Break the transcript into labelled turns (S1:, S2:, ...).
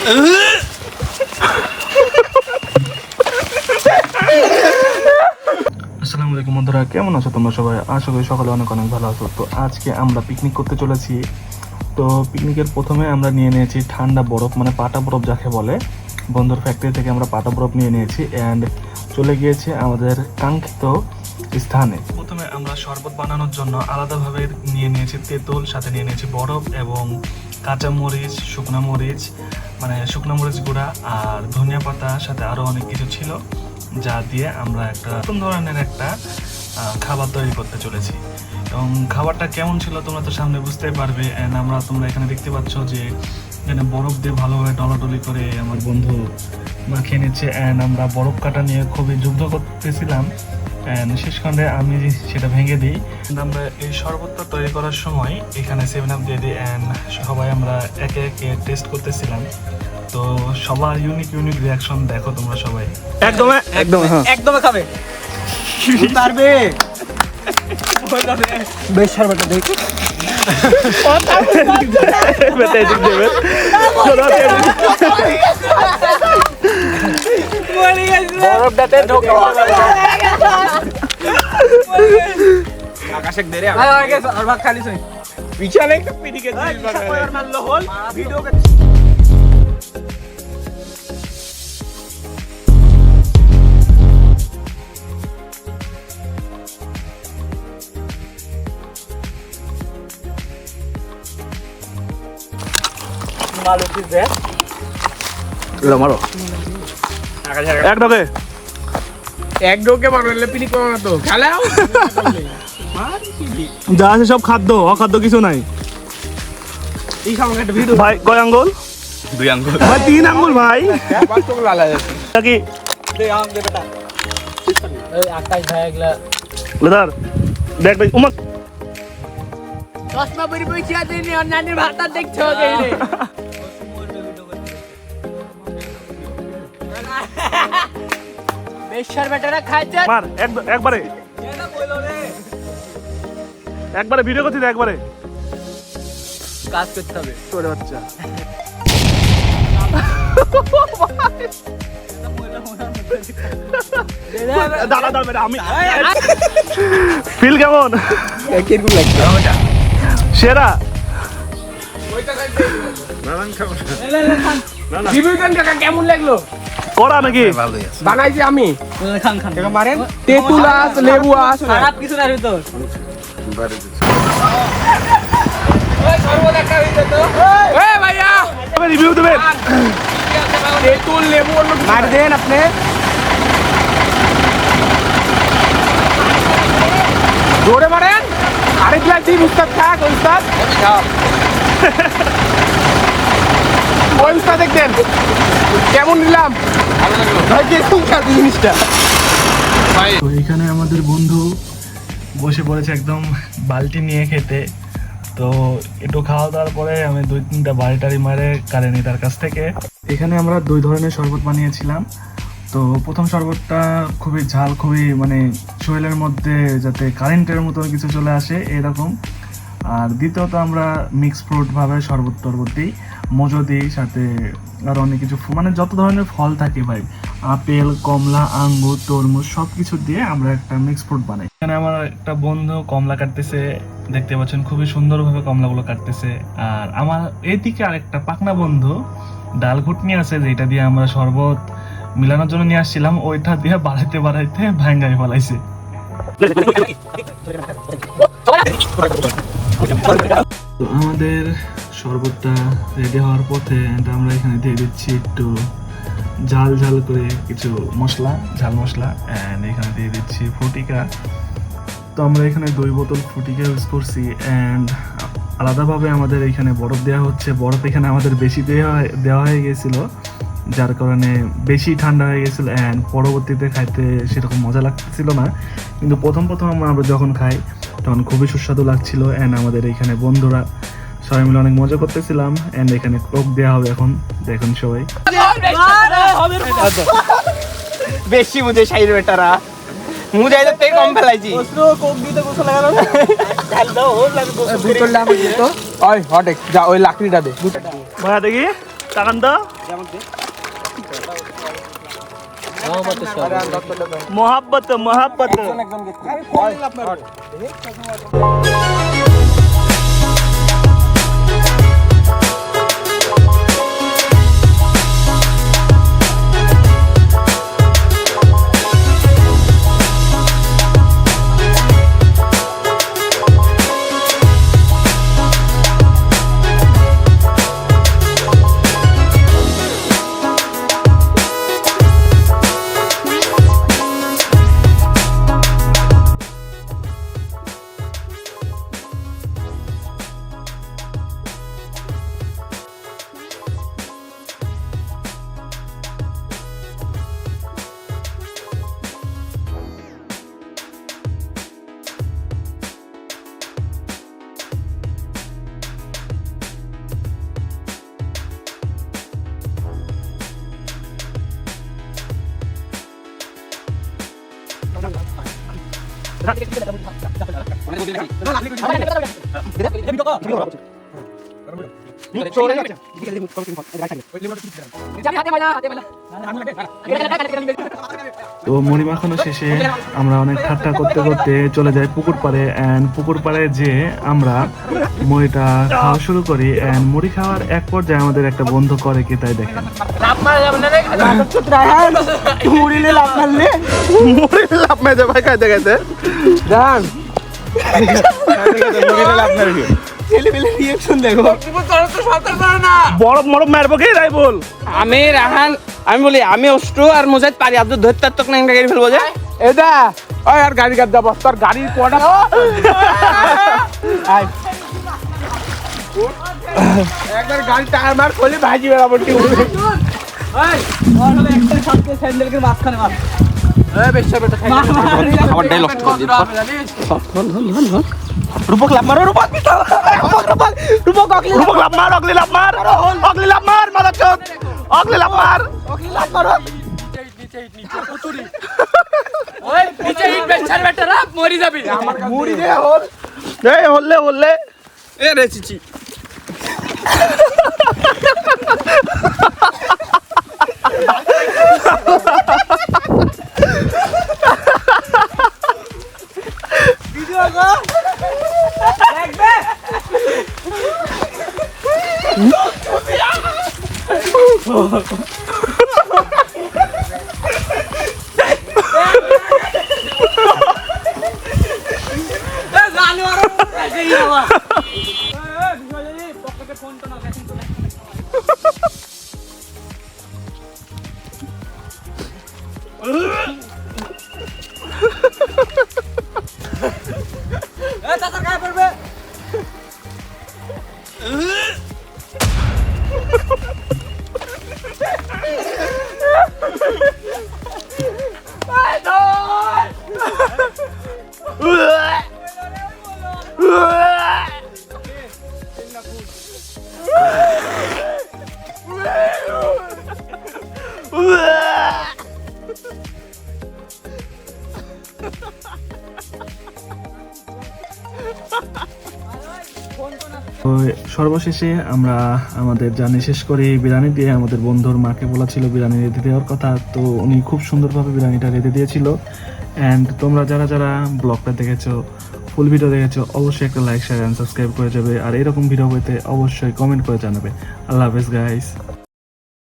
S1: আসসালামু আলাইকুম বন্ধুরা, কেমন আছো তোমরা সবাই? আশা করি সকালে অনেক অনেক ভালো আছো। তো আজকে আমরা পিকনিক করতে চলেছি। তো পিকনিকের প্রথমে আমরা নিয়ে নিয়েছি ঠান্ডা বরফ, মানে পাটা বরফ যাকে বলে। বন্ধুর ফ্যাক্টরি থেকে আমরা পাটা বরফ নিয়ে নিয়েছি অ্যান্ড চলে গিয়েছে আমাদের কাঙ্ক্ষিত স্থানে। প্রথমে আমরা শরবত বানানোর জন্য আলাদাভাবে নিয়ে নিয়েছি তেঁতুল, সাথে নিয়ে নিয়েছি বরফ এবং কাঁচা মরিচ, শুকনো মরিচ, মানে শুকনো মরিচ গুঁড়া আর ধনিয়া পাতা, সাথে আরও অনেক কিছু ছিল, যা দিয়ে আমরা একটা নতুন ধরনের একটা খাবার তৈরি করতে চলেছি। এবং খাবারটা কেমন ছিল তোমরা তো সামনে বুঝতেই পারবে। অ্যান্ড তোমরা এখানে দেখতে পাচ্ছ যে এখানে বরফ দিয়ে ভালোভাবে ডলাডলি করে আমার বন্ধু মাখিয়ে নিচ্ছে। অ্যান্ড আমরা বরফ কাটা নিয়ে খুবই যুদ্ধ করতেছিলাম অ্যান্ড শেষখণ্ডে আমি সেটা ভেঙে দিই। আমরা এই শরবতটা তৈরি করার সময় এখানে 7 আপ দিয়ে দিই অ্যান্ড সবাই আমরা একে একে টেস্ট করতেছিলাম। তো সবার ইউনিক রিয়াকশন দেখো তোমরা সবাই। একদম
S2: খাবে পারবে বেশ শরবতটা দেখো। বরফটাতে ঢোকা আকাশে দেরে আর ভাগ খালি সই পিছনে একটা পিটিকে দিল মারলো হল ভিডিও মারো কি দে এলো মারো এক ডোকে মারলে পিনি করো না তো খেলাও
S1: যা আছে সব খাদ্য, অখাদ্য কিছু নাই।
S2: এই সামনে একটা ভিডিও
S1: ভাই কয় আঙ্গুল?
S3: 2 আঙ্গুল
S1: ভাই 3 আঙ্গুল ভাই।
S2: বাস তো লালা যাচ্ছে
S1: নাকি
S2: দে আম দে বেটা এই আকাশ ভাই এগুলা
S1: লেদার দেখ ভাই উমা
S2: চশমা পরি পরি চিয়া দিনি আর নানির ভাতটা দেখছো গেইলে বেশার বেটারা খাইছে
S1: মার একবারে
S2: এটা কইলো রে
S1: একবারে ভিডিও করতে দে, একবারে
S2: কাজ করতে হবে
S1: তোরে বাচ্চা। দাঁড়া দাঁড়া আমি ফিল কেমন?
S2: কিরকম লাগছে
S1: সেরা
S2: বিবেকান কাকা কেমন লাগলো
S1: করা নাকি
S3: ভালোই আছে
S2: বানাইছি আমি
S4: খান খান
S2: কাকা মারেন তেঁতুল আস লেবু আস
S4: খারাপ কিছু না ভিতর
S2: ভাইয়া
S1: রিভিউ দেবেন।
S2: তেঁতুল লেবু মার দেন আপনি জোরে মারেন আরেক গ্লাস দিন উস্তাদ খাক উস্তাদ ওই উস্তাদ দেখতেন কেমন নিলাম ভাই কেমন খাচ্ছি জিনিসটা
S1: তো এখানে আমাদের বন্ধু বসে পড়েছে একদম বালতি নিয়ে খেতে। তো একটু খাওয়া দাওয়ার পরে আমি 2-3টা বাড়ি মারে কারেনি তার কাছ থেকে। এখানে আমরা 2 ধরনের শরবত বানিয়েছিলাম। তো প্রথম শরবতটা খুবই ঝাল, খুবই মানে শরীরের মধ্যে যাতে কারেন্টের মতো কিছু চলে আসে এরকম। আর দ্বিতীয়ত আমরা মিক্স ফ্রুট ভাবে শরবত টরবত দিই, মজো দিই, সাথে আর অনেক কিছু মানে যত ধরনের ফল থাকে ভাই, আপেল, কমলা, আঙ্গুর, তরমুজ সব কিছু দিয়ে আমরা একটা মিক্স ফ্রুট বানাই। এখানে আমার একটা বন্ধু কমলা কাটতেছে, দেখতে পাচ্ছেন খুবই সুন্দরভাবে কমলাগুলো কাটতেছে। আর আমার এইদিকে আরেকটা পাকনা বন্ধু ডাল ঘুটনি আছে, যেটা দিয়ে আমরা শরবত মিলানোর জন্য নিয়ে আসছিলাম, ওইটা দিয়ে বাড়াইতে ভাঙ্গাই ফেলাইছে। তো আমাদের শরবতটা রেডি হওয়ার পথে আমরা এখানে দিয়ে দিচ্ছি একটু ঝাল করে কিছু মশলা, ঝাল মশলা, অ্যান্ড এখানে দিয়ে দিচ্ছি ফটিকা। তো আমরা এখানে 2 বোতল ফটিকা ইউজ করছি অ্যান্ড আলাদাভাবে আমাদের এখানে বরফ দেওয়া হচ্ছে। বরফ এখানে আমাদের বেশি দেওয়া হয়ে গেছিলো, যার কারণে বেশি ঠান্ডা হয়ে গেছিলো অ্যান্ড পরবর্তীতে খাইতে সেরকম মজা লাগছিল না। কিন্তু প্রথম আমরা যখন খাই তখন খুবই সুস্বাদু লাগছিল। অ্যান্ড আমাদের এখানে বন্ধুরা সবাই মিলে অনেক মজা করতেছিলাম। অ্যান্ড এখানে কোক দেওয়া হবে এখন, দেখুন সবাই।
S2: বেশি মুঝে সাইড বেটারা মুঝে তো তে কম ফেলাইছি কোক দিতে গোসল লাগানো ডাল দাও ওর লাগে গোসল বোতলটা আমাকে দিত ওই হট যা ওই লাকড়িটা দে
S1: ভাই দেখি তাকান তো মোহাব্বত মোহাব্বত তো মুড়ি মাখানো শেষে আমরা অনেক ঠাট্টা করতে করতে চলে যাই পুকুর পাড়ে অ্যান্ড পুকুর পাড়ে যে আমরা মুড়িটা খাওয়া শুরু করি অ্যান্ড মুড়ি খাওয়ার এক পর্যায়ে আমাদের একটা বন্ধু করে কি তাই দেখেন বরফ মরফ মারবো কে তাই বল
S2: আমি রাহান আমি বলি আমি অষ্টু আর মুজাহিদ পারি আব্দুল ধরতে তক না গাড়ি ফেলবো যে এটা ওই আর গাড়ি গাদ দাও তোর গাড়ির কোয়াটা একবার গাড়ি টায়ার মার খোলে ভাজি বেরাবো ঠিক ওই ওর হলো একটা সাথে স্যান্ডেলকে মাঝখানে মার এই বেশা বেটা খাবারটাই নষ্ট করে দিল রূপক লাভ মারো রূপক রূপক লাভ মার অগলি লাভ মার মাদার চোদ অগলি লাভ মার ওই নিচে ইট বেচার বেটারা মরি যাবি মরি দে হল এই হললে এ রে চিচি ভিডিও গো দেখবে
S1: তো সর্বশেষে আমরা আমাদের জার্নি শেষ করি বিরিয়ানি দিয়ে। আমাদের বন্ধুর মাকে বলা ছিল বিরিয়ানি রেঁধে দেওয়ার কথা, তো উনি খুব সুন্দরভাবে বিরিয়ানিটা রেঁধে দিয়েছিল। অ্যান্ড তোমরা যারা যারা ব্লগটা দেখেছো, ফুল ভিডিও দেখেছো, অবশ্যই একটা লাইক শেয়ার অ্যান্ড সাবস্ক্রাইব করে যাবে। আর এরকম ভিডিও পেতে অবশ্যই কমেন্ট করে জানাবে। আল্লাহ হাফেজ গাইস।